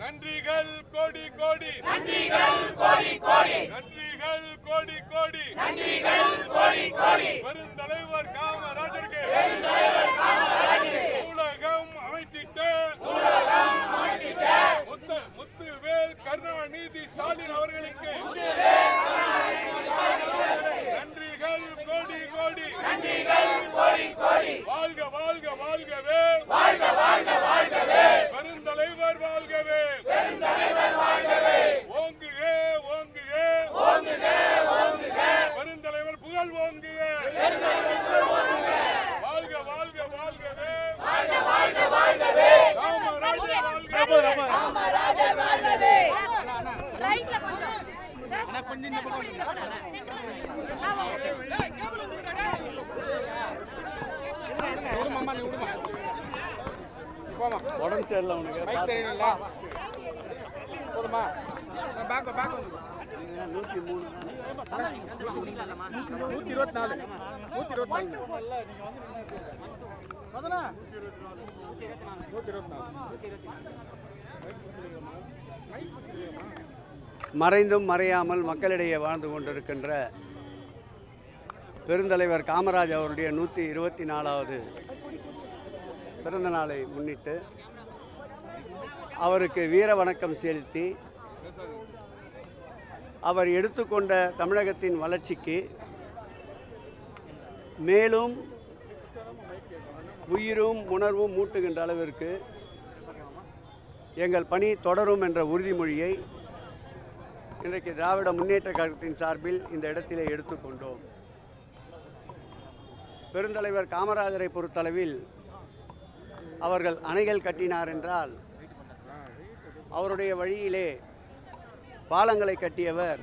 நன்றிகள் கோடி கோடி, நன்றிகள் கோடி கோடி, நன்றிகள் கோடி கோடி, நன்றிகள் கோடி கோடி. பெருந்தலைவர் காமராஜருக்கு நூலகம் அமைத்திட்ட முத்துவேல் கருணாநிதி ஸ்டாலின் அவர்களுக்கு நன்றிகள் கோடி கோடி, நன்றிகள் கோடி கோடி. வாழ்க வாழ்க வாழ்கவே, வாழ்க வாழ்க வாழ்கவே, பெருந்தலைவர் வாழ்கவே, பெருந்தலைவர் வாழ்கவே. ஓங்குக ஓங்குக ஓங்குக ஓங்குக, பெருந்தலைவர் புகழ் ஓங்குக, வாழ்க வாழ்க வாழ்கவே, வாழ்க வாழ்க வாழ்கவே, காமராஜர் வாழ்கவே, காமராஜர் வாழ்கவே. ரைட்ல கொஞ்சம் அண்ணா கொஞ்சம் இந்த பக்கம் உடம்பு சரியில்லை உனக்கு போதுமா? பேக் 103 124 மறைந்தும் மறையாமல் மக்களிடையே வாழ்ந்து கொண்டிருக்கின்ற பெருந்தலைவர் காமராஜ் அவருடைய 124வது பிறந்த நாளை முன்னிட்டு அவருக்கு வீர வணக்கம் செலுத்தி அவர் எடுத்துக்கொண்ட தமிழகத்தின் வளர்ச்சிக்கு மேலும் உயிரும் உணர்வும் மூட்டுகின்ற அளவிற்கு எங்கள் பணி தொடரும் என்ற உறுதிமொழியை இன்றைக்கு திராவிட முன்னேற்ற கழகத்தின் சார்பில் இந்த இடத்திலே எடுத்துக்கொண்டோம். பெருந்தலைவர் காமராஜரை பொறுத்தளவில் அவர்கள் அணைகள் கட்டினார் என்றால் அவருடைய வழியிலே பாலங்களை கட்டியவர்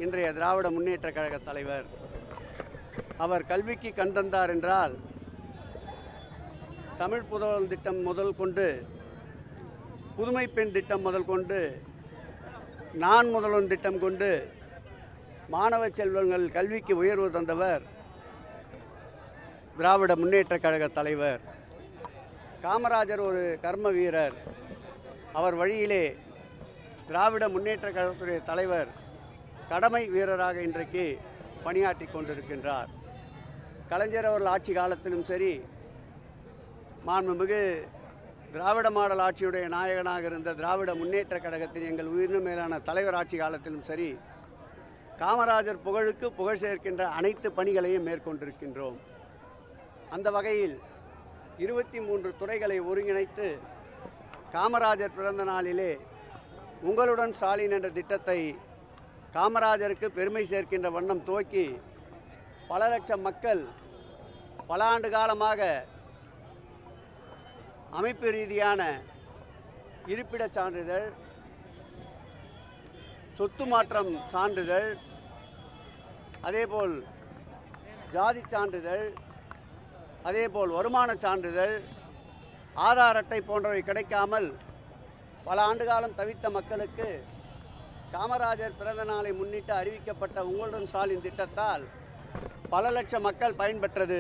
இன்றைய திராவிட முன்னேற்ற கழக தலைவர். அவர் கல்விக்கு கண் தந்தார் என்றால் தமிழ் புதல்வன் திட்டம் முதல் கொண்டு புதுமை பெண் திட்டம் முதல் கொண்டு நான் முதல்வன் திட்டம் கொண்டு மாணவ செல்வங்கள் கல்விக்கு உயர்வு தந்தவர் திராவிட முன்னேற்ற கழக தலைவர். காமராஜர் ஒரு கர்ம வீரர். அவர் வழியிலே திராவிட முன்னேற்ற கழகத்துடைய தலைவர் கடமை வீரராக இன்றைக்கு பணியாற்றி கொண்டிருக்கின்றார். கலைஞர் அவர்கள் ஆட்சி காலத்திலும் சரி, மாண்புமிகு திராவிட மாடல் ஆட்சியுடைய நாயகனாக இருந்த திராவிட முன்னேற்ற கழகத்தின் எங்கள் உயிரினும் மேலான தலைவர் ஆட்சி காலத்திலும் சரி, காமராஜர் புகழுக்கு புகழ் சேர்க்கின்ற அனைத்து பணிகளையும் மேற்கொண்டிருக்கின்றோம். அந்த வகையில் 23 துறைகளை ஒருங்கிணைத்து காமராஜர் பிறந்த நாளிலே உங்களுடன் ஸ்டாலின் என்ற திட்டத்தை காமராஜருக்கு பெருமை சேர்க்கின்ற வண்ணம் துவக்கி பல லட்சம் மக்கள் பல ஆண்டு காலமாக அமைப்பு ரீதியான இருப்பிடச் சான்றிதழ், சொத்து மாற்றம் சான்றிதழ், அதேபோல் ஜாதி சான்றிதழ், அதேபோல் வருமான சான்றிதழ், ஆதார் அட்டை போன்றவை கிடைக்காமல் பல ஆண்டு காலம் தவித்த மக்களுக்கு காமராஜர் பிறந்த நாளை முன்னிட்டு அறிவிக்கப்பட்ட உங்களுடன் ஸ்டாலின் திட்டத்தால் பல லட்சம் மக்கள் பயன்பெற்றது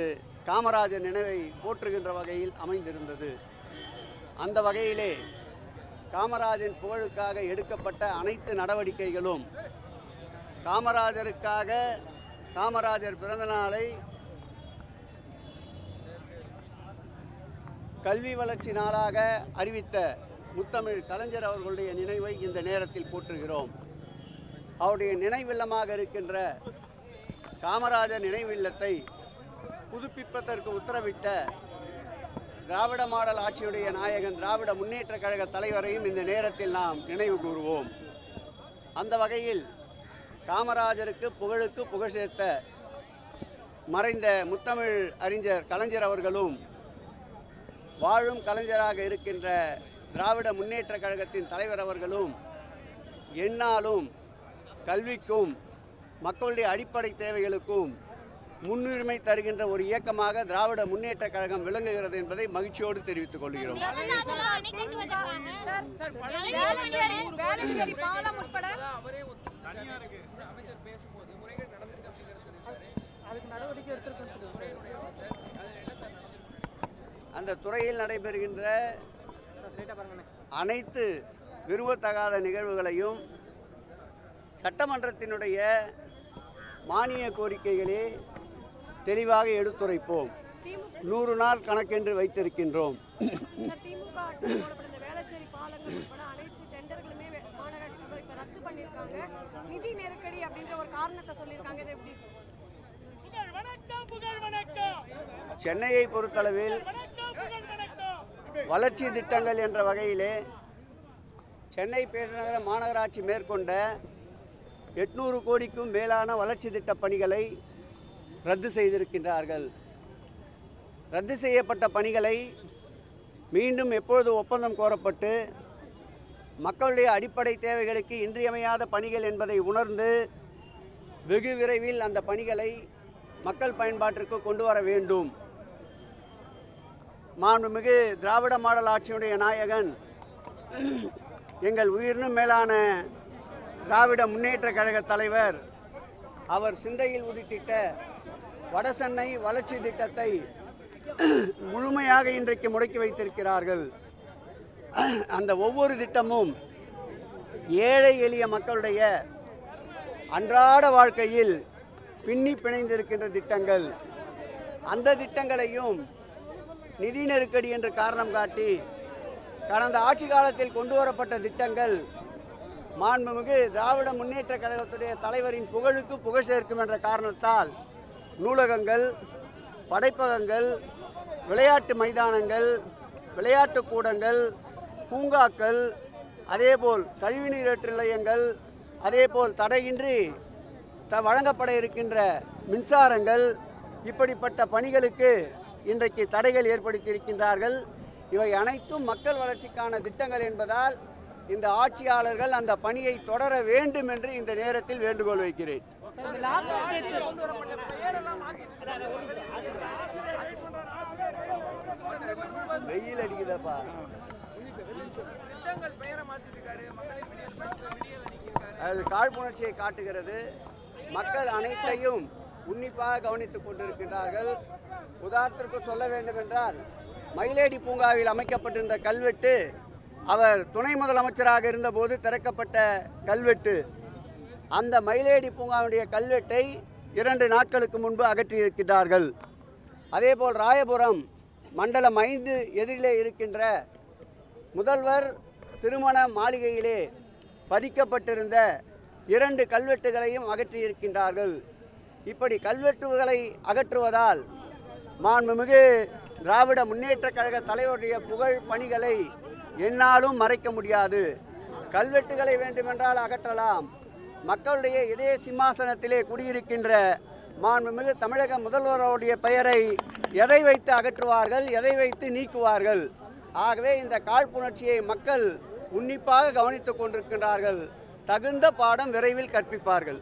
காமராஜர் நினைவை போற்றுகின்ற வகையில் அமைந்திருந்தது. அந்த வகையிலே காமராஜரின் புகழுக்காக எடுக்கப்பட்ட அனைத்து நடவடிக்கைகளும் காமராஜருக்காக காமராஜர் பிறந்த நாளை கல்வி வளர்ச்சி நாளாக அறிவித்த முத்தமிழ் கலைஞர் அவர்களுடைய நினைவை இந்த நேரத்தில் போற்றுகிறோம். அவருடைய நினைவில்லமாக இருக்கின்ற காமராஜர் நினைவில்லத்தை புதுப்பிப்பதற்கு உத்தரவிட்ட திராவிட மாடல் ஆட்சியுடைய நாயகன் திராவிட முன்னேற்ற கழக தலைவரையும் இந்த நேரத்தில் நாம் நினைவு கூறுவோம். அந்த வகையில் காமராஜருக்கு புகழுக்கு புகழ் சேர்த்த மறைந்த முத்தமிழ் அறிஞர் கலைஞர் அவர்களும் வாழும் கலைஞராக இருக்கின்ற திராவிட முன்னேற்ற கழகத்தின் தலைவர் அவர்களும் எந்நாளும் கல்விக்கும் மக்களுடைய அடிப்படை தேவைகளுக்கும் முன்னுரிமை தருகின்ற ஒரு இயக்கமாக திராவிட முன்னேற்ற கழகம் விளங்குகிறது என்பதை மகிழ்ச்சியோடு தெரிவித்துக் கொள்கிறோம். அந்த துறையில் நடைபெறுகின்ற அனைத்து விரும்பத்தகாத நிகழ்வுகளையும் சட்டமன்றத்தினுடைய மானிய கோரிக்கைகளே தெளிவாக எடுத்துரைப்போம். 100 நாள் கணக்கென்று வைத்திருக்கின்றோம். திமுக ஆட்சியில் போடப்பட்ட வேளச்சேரி பாலங்கள் உட்பட அனைத்து டெண்டர்களுமே மாநகராட்சி இப்ப ரத்து பண்ணியிருக்காங்க. நிதி நெருக்கடி அப்படின்ற ஒரு காரணத்தை சொல்லியிருக்காங்க. இது எப்படி? சென்னையை பொறுத்தளவில் வளர்ச்சி திட்டங்கள் என்ற வகையிலே சென்னை பெருநகர மாநகராட்சி மேற்கொண்ட 800 கோடிக்கும் மேலான வளர்ச்சி திட்ட பணிகளை ரத்து செய்திருக்கின்றார்கள். ரத்து செய்யப்பட்ட பணிகளை மீண்டும் எப்பொழுது ஒப்பந்தம் கோரப்பட்டு மக்களுடைய அடிப்படை தேவைகளுக்கு இன்றியமையாத பணிகள் என்பதை உணர்ந்து வெகு விரைவில் அந்த பணிகளை மக்கள் பயன்பாட்டிற்கு கொண்டு வர வேண்டும். மாண்புமிகு திராவிட மாடல் ஆட்சியுடைய நாயகன் எங்கள் உயிரினும் மேலான திராவிட முன்னேற்ற கழக தலைவர் அவர் சிந்தையில் உதித்திட்ட வடசென்னை வளர்ச்சி திட்டத்தை முழுமையாக இன்றைக்கு முடக்கி வைத்திருக்கிறார்கள். அந்த ஒவ்வொரு திட்டமும் ஏழை எளிய மக்களுடைய அன்றாட வாழ்க்கையில் பின்னி பிணைந்திருக்கின்ற திட்டங்கள். அந்த திட்டங்களையும் நிதி நெருக்கடி என்று காரணம் காட்டி கடந்த ஆட்சி காலத்தில் கொண்டு வரப்பட்ட திட்டங்கள் மாண்புமிகு திராவிட முன்னேற்ற கழகத்துடைய தலைவரின் புகழுக்கு புகழ் சேர்க்கும் என்ற காரணத்தால் நூலகங்கள், படைப்பகங்கள், விளையாட்டு மைதானங்கள், விளையாட்டு கூடங்கள், பூங்காக்கள், அதேபோல் கழிவுநீரேற்று நிலையங்கள், அதேபோல் தடையின்றி வழங்கப்பட இருக்கின்ற மின்சாரங்கள், இப்படிப்பட்ட பணிகளுக்கு இன்றைக்கு தடைகள் ஏற்படுத்தியிருக்கின்றார்கள். இவை அனைத்தும் மக்கள் வளர்ச்சிக்கான திட்டங்கள் என்பதால் இந்த ஆட்சியாளர்கள் அந்த பணியை தொடர வேண்டும் என்று இந்த நேரத்தில் வேண்டுகோள் வைக்கிறேன். வெயில் அடிக்குதப்பா. அது காழ்ப்புணர்ச்சியை காட்டுகிறது. மக்கள் அனைத்தையும் உன்னிப்பாக கவனித்துக் கொண்டிருக்கின்றார்கள். உதாரணத்திற்கு சொல்ல வேண்டும் என்றால், மயிலேடி பூங்காவில் அமைக்கப்பட்டிருந்த கல்வெட்டு அவர் துணை முதலமைச்சராக இருந்தபோது திறக்கப்பட்ட கல்வெட்டு. அந்த மயிலேடி பூங்காவுடைய கல்வெட்டை 2 நாட்களுக்கு முன்பு அகற்றியிருக்கிறார்கள். அதேபோல் ராயபுரம் மண்டலம் 5 எதிரிலே இருக்கின்ற முதல்வர் திருமண மாளிகையிலே பதிக்கப்பட்டிருந்த 2 கல்வெட்டுகளையும் அகற்றியிருக்கின்றார்கள். இப்படி கல்வெட்டுகளை அகற்றுவதால் மாண்புமிகு திராவிட முன்னேற்ற கழக தலைவருடைய புகழ் பணிகளை என்னாலும் மறைக்க முடியாது. கல்வெட்டுகளை வேண்டுமென்றால் அகற்றலாம். மக்களுடைய இதய சிம்மாசனத்திலே குடியிருக்கின்ற மாண்புமிகு தமிழக முதல்வருடைய பெயரை எதை வைத்து அகற்றுவார்கள், எதை வைத்து நீக்குவார்கள்? ஆகவே இந்த காழ்ப்புணர்ச்சியை மக்கள் உன்னிப்பாக கவனித்துக் கொண்டிருக்கின்றார்கள். தகுந்த பாடம் விரைவில் கற்பிப்பார்கள்.